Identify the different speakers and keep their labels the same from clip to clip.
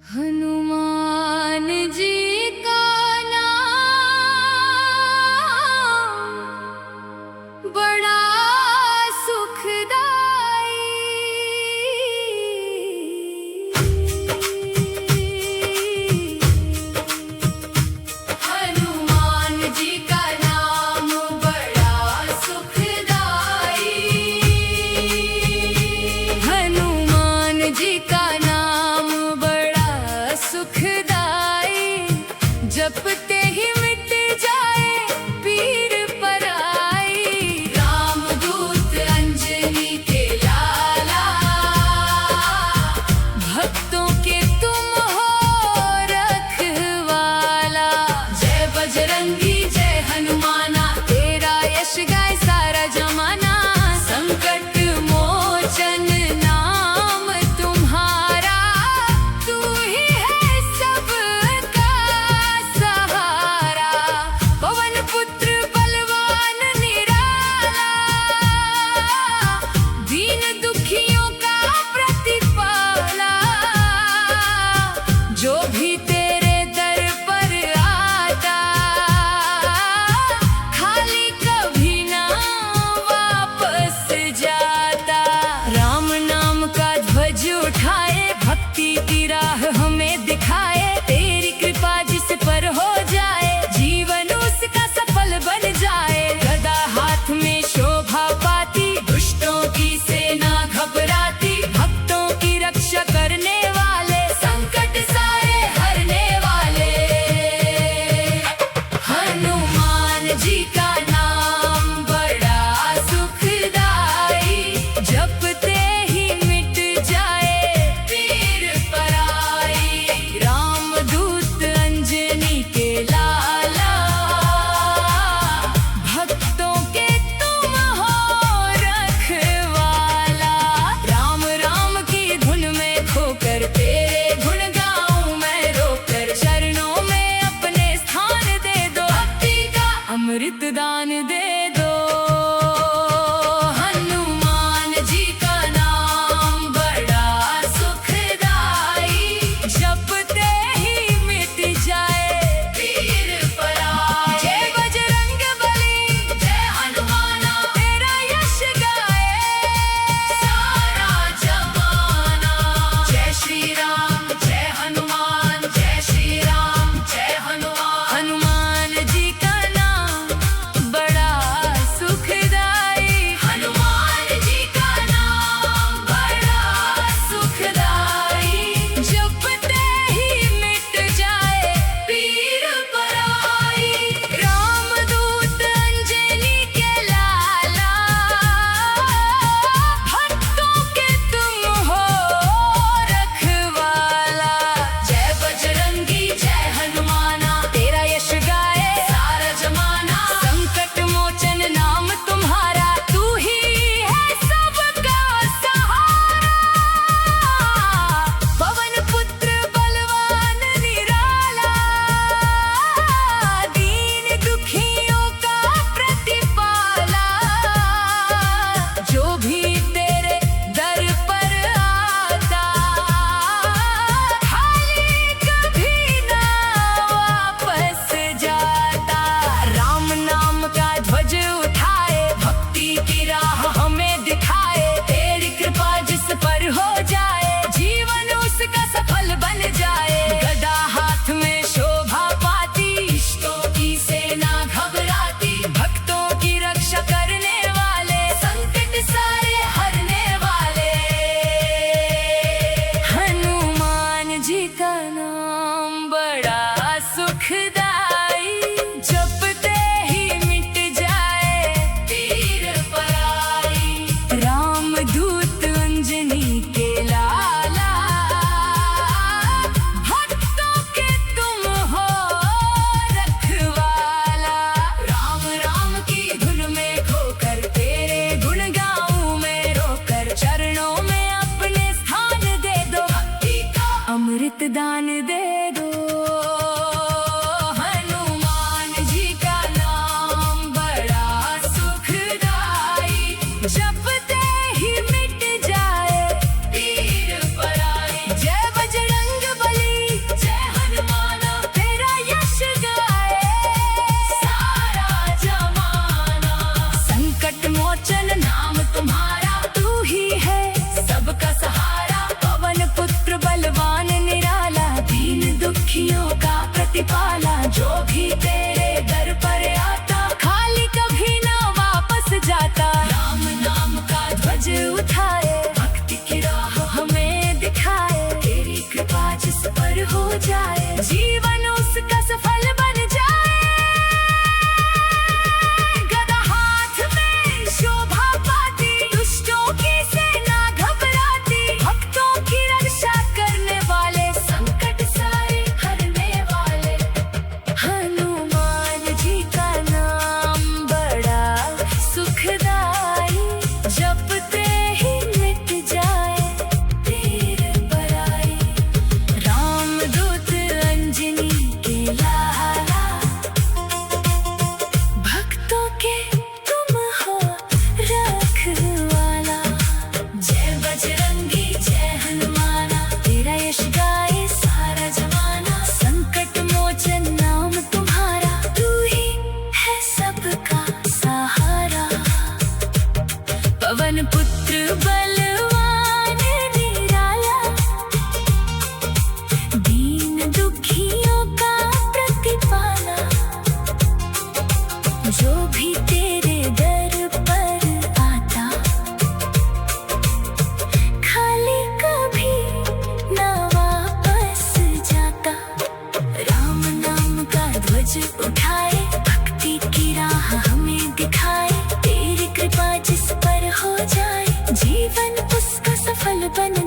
Speaker 1: हनुमान जी का नाम बड़ा सुखदाई। हनुमान जी का नाम बड़ा सुखदाई। हनुमान जी का नाम सुखदाई, जपते ही मिट जाए पीर पराई। रामदूत अंजनी के लाला, भक्तों के तुम हो रखवाला। जय बजरंगी जय हनुमाना, तेरा यश गाए सारा जमाना। संकट मोचन नाम तुम्हारा, तू ही सबका सहारा। पवन पुत्र बलवान निराला, दीन दुखियों का प्रतिपाला। जो भी तेरे दर पर आता, खाली कभी ना वापस जाता। राम नाम का ध्वज उठाए, भक्ति की राह हमें दिखाए। तेरी कृपा जिस पर हो जाए, जीवन उसका सफल बन जाए। गदा हाथ में शोभा पाती, दुष्टों की सेना घबराती। भक्तों की रक्षा करने वाले, संकट सारे हरने वाले। हनुमान जी का नाम बड़ा सुखदाई, जपते ही मिट जाए पीर पराई। रामदूत अंजनी के लाला, भक्तों के तुम हो रखवाला। राम राम की धुन में खोकर, तेरे गुण गाऊं मैं रोकर। चरणों में अपने स्थान दे दो, भक्ति का अमृत दान दे दो। हनुमान जी का नाम बड़ा सुखदाई, जपते ही मिट जाए पीर पराई। जय बजरंग बली जय हनुमाना, तेरा यश गाए सारा जमाना। जय श्री राम जय हनुमान, जय श्री राम जय हनुमान। हनुमान जी का नाम बड़ा सुखदाई। हनुमान जी का नाम बड़ा सुखदाई, जपते ही मिट जाए पीर पराई। रामदूत अंजनी के लाला, भक्तों के तुम हो रखवाला। जय बजरंगी जय हनुमाना, तेरा यश गाए सारा जमाना। संकट मोचन नाम तुम्हारा, तू ही है सबका सहारा। पवन पुत्र बलवान निराला, दीन दुखियों का प्रतिपाला। जो भी तेरे दर पर आता, खाली कभी ना वापस जाता। राम नाम का ध्वज उठाए, भक्ति की राह हमें दिखाए। तेरी कृपा जिस पर हो जाए, जीवन उसका सफल बन जाए। गदा हाथ में शोभा पाती, दुष्टों की सेना घबराती। भक्तों की रक्षा करने वाले, संकट सारे हरने वाले। हनुमान जी का नाम बड़ा सुखदाई, जपते ही मिट जाए पीर पराई। रामदूत अंजनी के लाला, भक्तों के तुम हो रखवाला। राम राम की धुन में खोकर, तेरे गुण गाऊं मैं रोकर। चरणों में अपने स्थान दे दो, भक्ति का अमृत दान दे दो। हनुमान जी का नाम बड़ा सुखदाई, जपते ही मिट जाए पीर पराई। जय बजरंग बली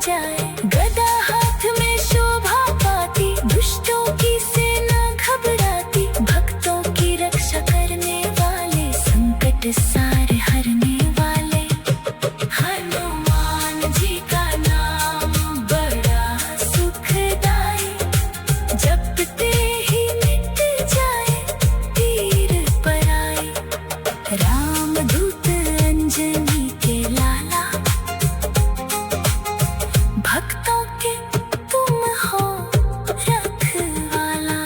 Speaker 1: जाए। गदा हाथ में शोभा पाती, दुष्टों की सेना घबराती। भक्तों की रक्षा करने वाले, संकट सारे हरने वाले। हनुमान जी का नाम बड़ा सुखदाई, जपते ही मिट जाए पीर पराई। रामदूत अंजनी के लाला, भक्तों के तुम हो रखवाला।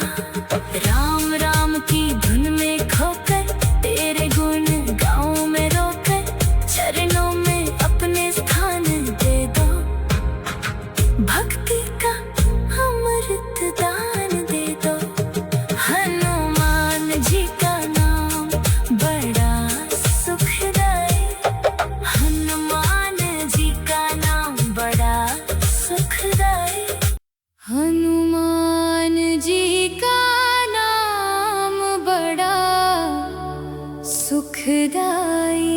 Speaker 1: राम राम की धुन में खोकर, तेरे गुण गाँव में रोकर, चरणों में अपने स्थान दे दो। भक्ति का अमृत दान दे दो। हनुमान जी का नाम बड़ा सुखदाई, हनुमान जी का नाम बड़ा सुखदाई। हनुमान जी का नाम बड़ा सुखदाई।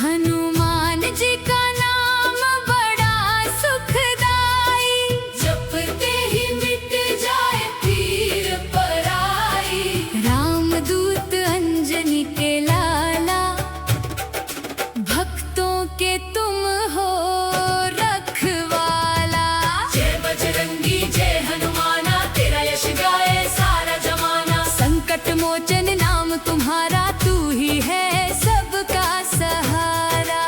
Speaker 1: हनुमान जी का नाम बड़ा सुखदाई, जपते ही मिट जाए पीर पराई। रामदूत अंजनी के लाला, भक्तों के तुम हो रखवाला। जय बजरंगी जय हनुमाना, तेरा यश गाए सारा जमाना। संकट मोचन नाम तुम्हारा, तू ही है सबका सहारा।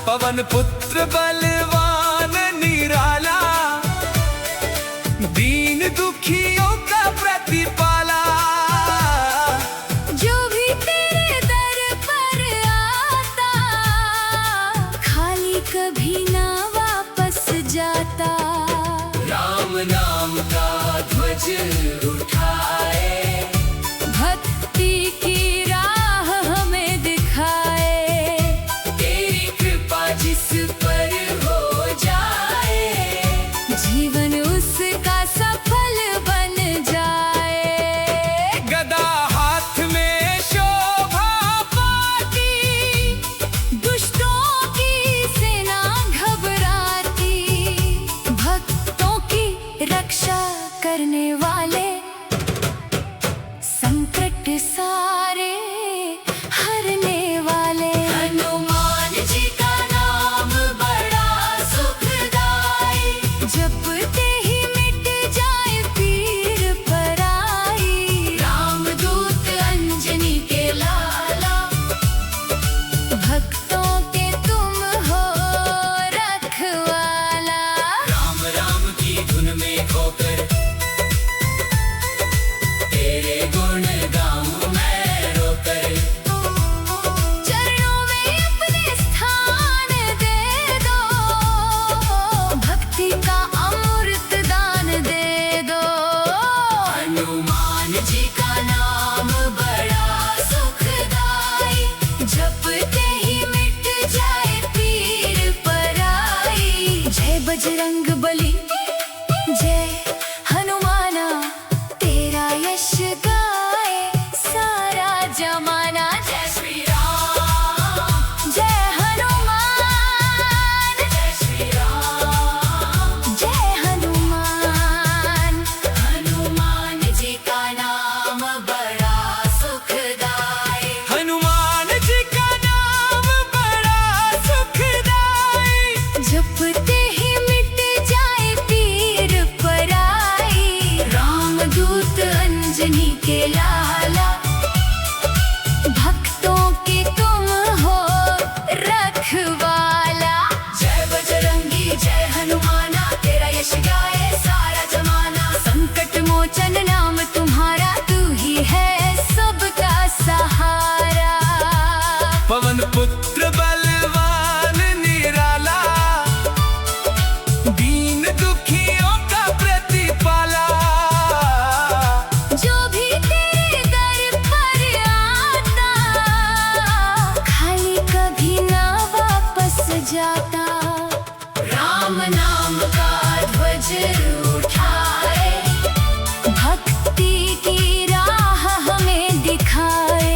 Speaker 2: पवन पुत्र बलवान निराला, दीन दुखियों का प्रतिपाला।
Speaker 1: जो भी तेरे दर पर आता, खाली कभी ना वापस जाता।
Speaker 2: राम नाम का ध्वज उठाए,
Speaker 1: भक्ति की राह हमें दिखाए।
Speaker 2: तेरी कृपा जिस पर हो जाए,
Speaker 1: जीवन उसका सफल बन जाए।
Speaker 2: गदा हाथ में शोभा पाती,
Speaker 1: दुष्टों की सेना घबराती। भक्तों की रक्षा करने वाले, संकट सारे हरने वाले। हनुमान जी का नाम बड़ा सुखदाई, जपते ही मिट जाए पीर पराई। रामदूत अंजनी के लाला, भक्तों के तुम हो रखवाला।
Speaker 2: राम राम की धुन में खोकर, तेरे गुण गाऊं मैं रोकर।
Speaker 1: चरणों में अपने स्थान दे दो, भक्ति का अमृत दान दे दो।
Speaker 2: हनुमान
Speaker 1: जी का नाम बड़ा सुखदाई, जपते ही मिट जाए पीर पराई। जय बजरंग बली जय हनुमाना, तेरा यश गाए सारा जमाना। जय श्री राम जय हनुमान, जय श्री राम जय हनुमान। हनुमान जी का नाम बड़ा सुखदाई,
Speaker 2: हनुमान जी का नाम बड़ा सुखदाई,
Speaker 1: जपते ही मिट जाए पीर पराई। रामदूत अंजनी के लाला, भक्तों के तुम हो रखवाला। जय बजरंगी जय हनुमाना, तेरा यश गाए सारा जमाना। संकट मोचन नाम तुम्हारा, तू ही है सबका सहारा।
Speaker 2: पवन पुत्र बलवान निराला, दीन दुखियों का प्रतिपाला।
Speaker 1: जो भी तेरे दर पर आता, खाली कभी ना वापस जाता। राम नाम का ध्वज उठाए, भक्ति की राह हमें दिखाए।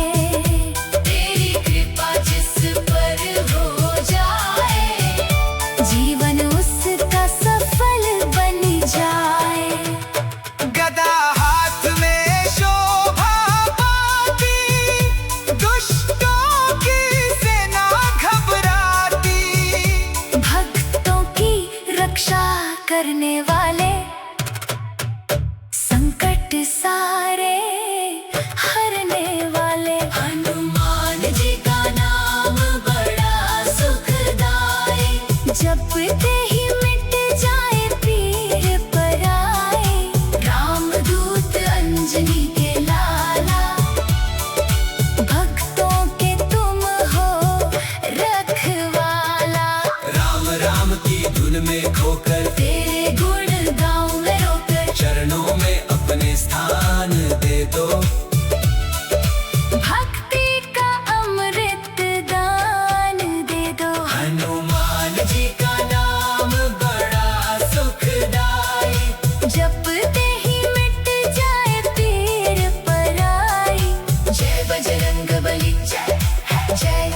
Speaker 1: जय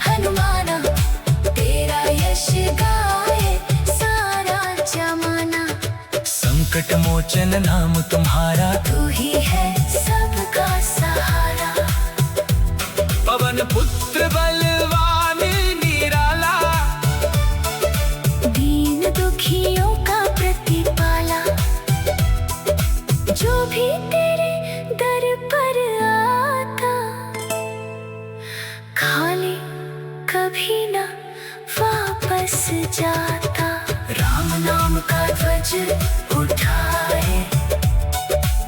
Speaker 1: हनुमाना तेरा यश गाए सारा जमाना।
Speaker 2: संकट मोचन नाम तुम्हारा,
Speaker 1: तू ही है सबका सहारा।
Speaker 2: पवन पुत्र बलवान निराला,
Speaker 1: दीन दुखियों का प्रतिपाला। जो भी तेरे दर पर आता, खाली कभी ना वापस जाता। राम नाम का ध्वज उठाए,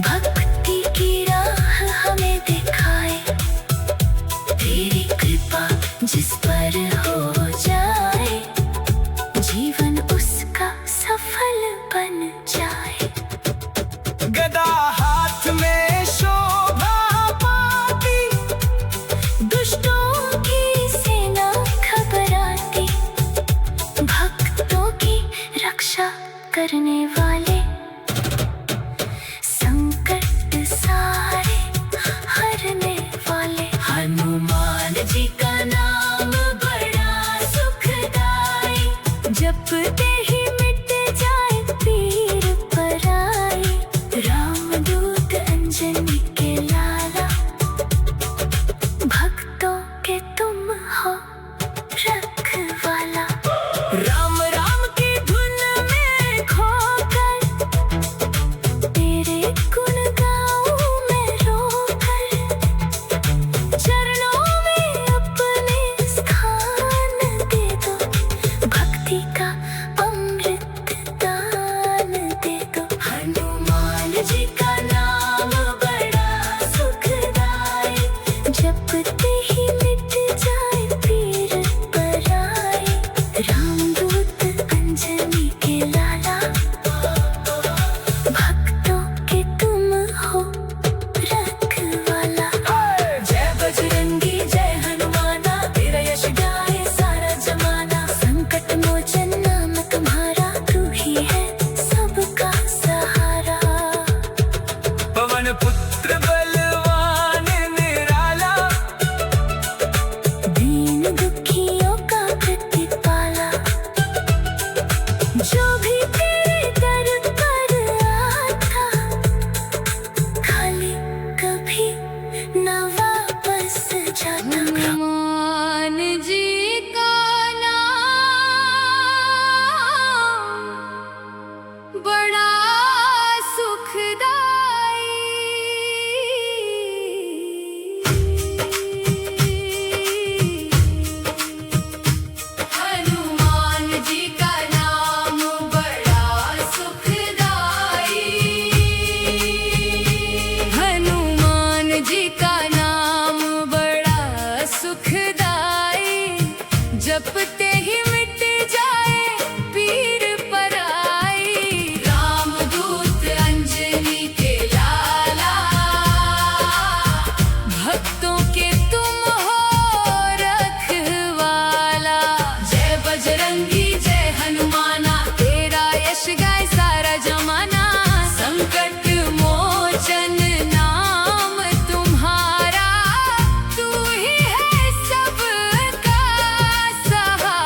Speaker 1: भक्ति की राह हमें दिखाए। तेरी कृपा जिस पर हो जाए, जीवन उसका सफल बन जाए।
Speaker 2: गदा हाथ में शोभा पाती,
Speaker 1: दुष्टों की सेना घबराती। भक्तों की रक्षा करने वाले, संकट सारे हरने वाले। हनुमान जी का नाम बड़ा सुखदाई, जपते ही मिट जाए पीर पराई। रामदूत अंजनी के लाला, भक्तों के तुम हो रखवाला। राम राम की धुन में खोकर, तेरे गुण गाऊं मैं रोकर। चरणों में अपने स्थान दे दो, भक्ति का अमृत दान दे दो। हनुमान जी का नाम बड़ा सुखदाई, जपते ही मिट जाए पीर पराई। रामदूत अंजनी के लाला, भक्तों के तुम हो रखवाला। जय बजरंगी जय हनुमाना तेरा यश गाए सारा जमाना। संकट मोचन नाम तुम्हारा, तू ही है सबका सहारा।
Speaker 2: पवन पुत्र बलवान निराला,
Speaker 1: दीन दुखियों का प्रतिपाला। जो भी तेरे दर पर आता, खाली कभी न वापस जाता। हनुमान जी का नाम बड़ा सुखदाई। हनुमान जी का नाम बड़ा सुखदाई। हनुमान जी का नाम बड़ा सुखदाई, जपते ही मिट जाए पीर पराई। रामदूत अंजनी के लाला, भक्तों के तुम हो रखवाला। जय बजरंगी जय हनुमाना तेरा यश गाए सारा जमाना। संकट मोचन नाम तुम्हारा, तू ही है सबका सहारा।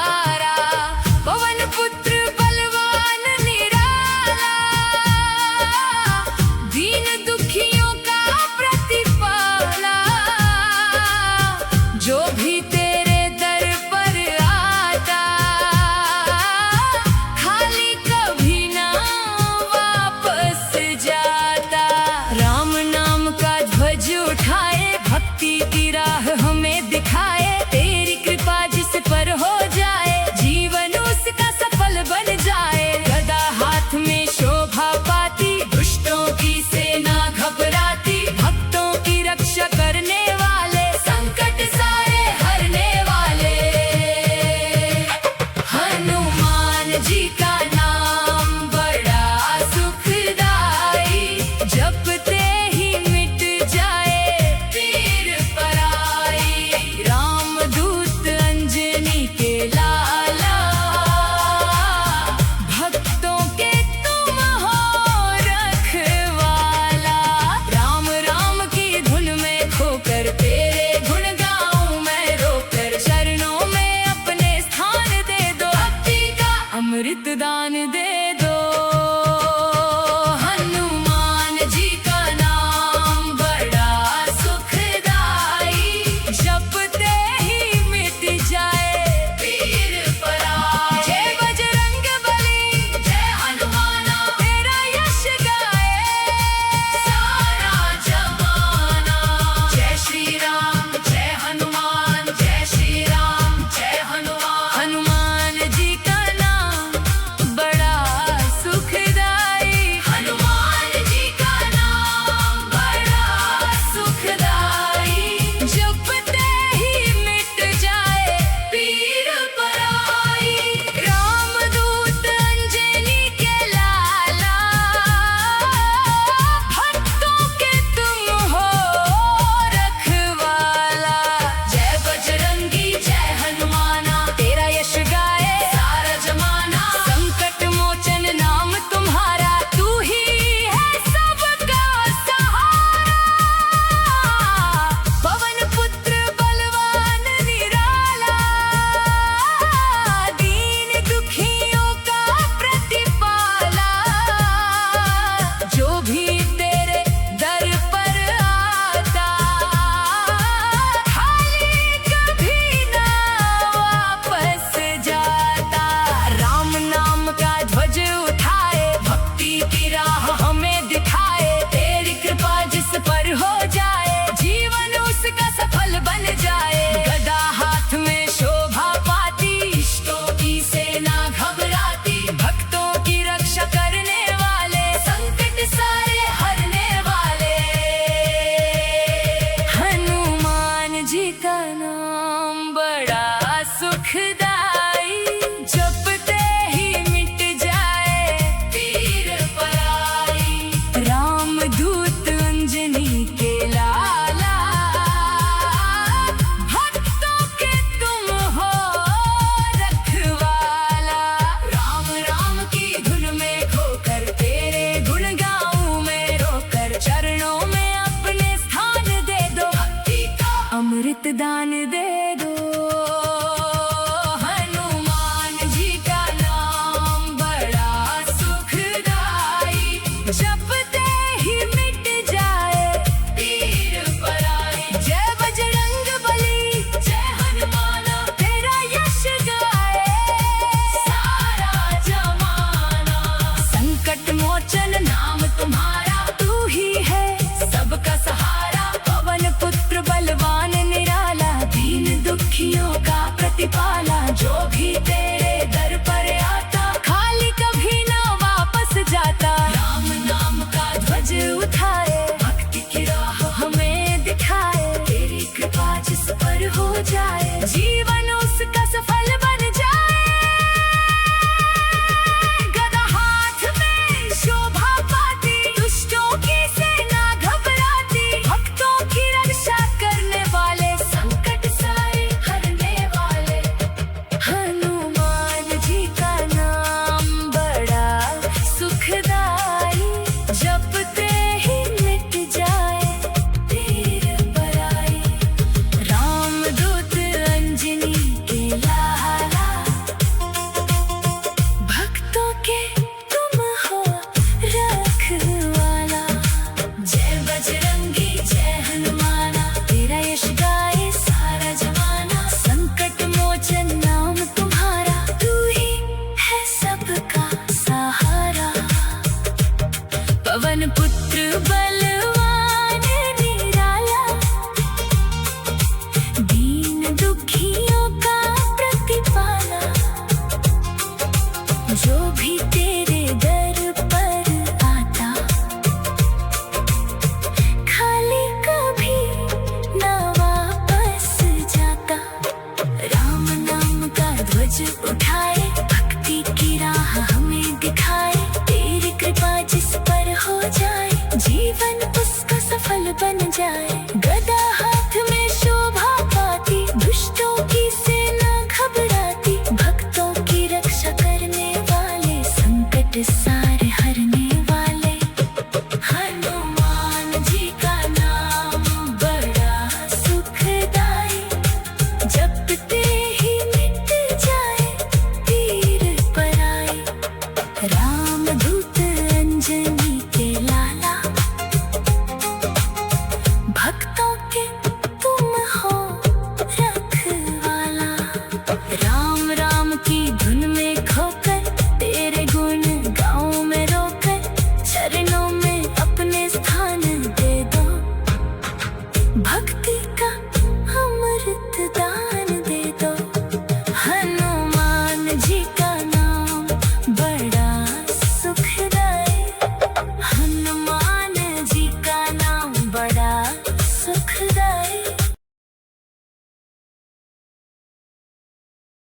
Speaker 1: सुखदाई। जपते ही मिट जाए पीर पराई। रामदूत अंजनी के लाला, भक्तों के तुम हो रखवाला। राम राम की धुन में खोकर तेरे गुण गाऊं मैं रोकर। चरणों में अपने स्थान दे दो, भक्ति का अमृत दान दे दो। हनुमान जी का नाम बड़ा सुखदाई। जपते ही मिट जाए पीर पराई। जय बजरंग बली जय हनुमाना, तेरा यश गाए सारा जमाना। संकट मोचन नाम तुम्हारा, तू ही है सबका सहारा। पवन पुत्र बलवान निराला, दीन दुखियों का प्रतिपाला। जो भी तेरे दर पर आता, खाली कभी ना वापस जाता। राम नाम का ध्वज उठाए, भक्ति की राह हमें दिखाए। तेरी कृपा जिस पर हो जाए, जीवन उसका सफल बन जाए। गदा हाथ में शोभा पाती, दुष्टों की सेना घबराती। भक्तों की रक्षा करने वाले, संकट सारे हरने वाले। हनुमान जी का नाम बड़ा सुखदाई। जपते ही मिट जाए पीर पराई। रामदूत अंजनी के लाला, भक्तों के तुम हो रखवाला। जय बजरंगी जय हनुमाना, तेरा यश गाए सारा जमाना। संकट मोचन नाम तुम्हारा, तू ही है सबका सहारा। पवन पुत्र बलवान निराला, दीन दुखियों का प्रतिपाला। जो भी तेरे दर पर आता, खाली कभी ना वापस जाता। राम नाम का ध्वज उठाए, भक्ति की राह हमें दिखाए। तेरी कृपा जिस पर हो जाए, जीवन उसका सफल बन जाए।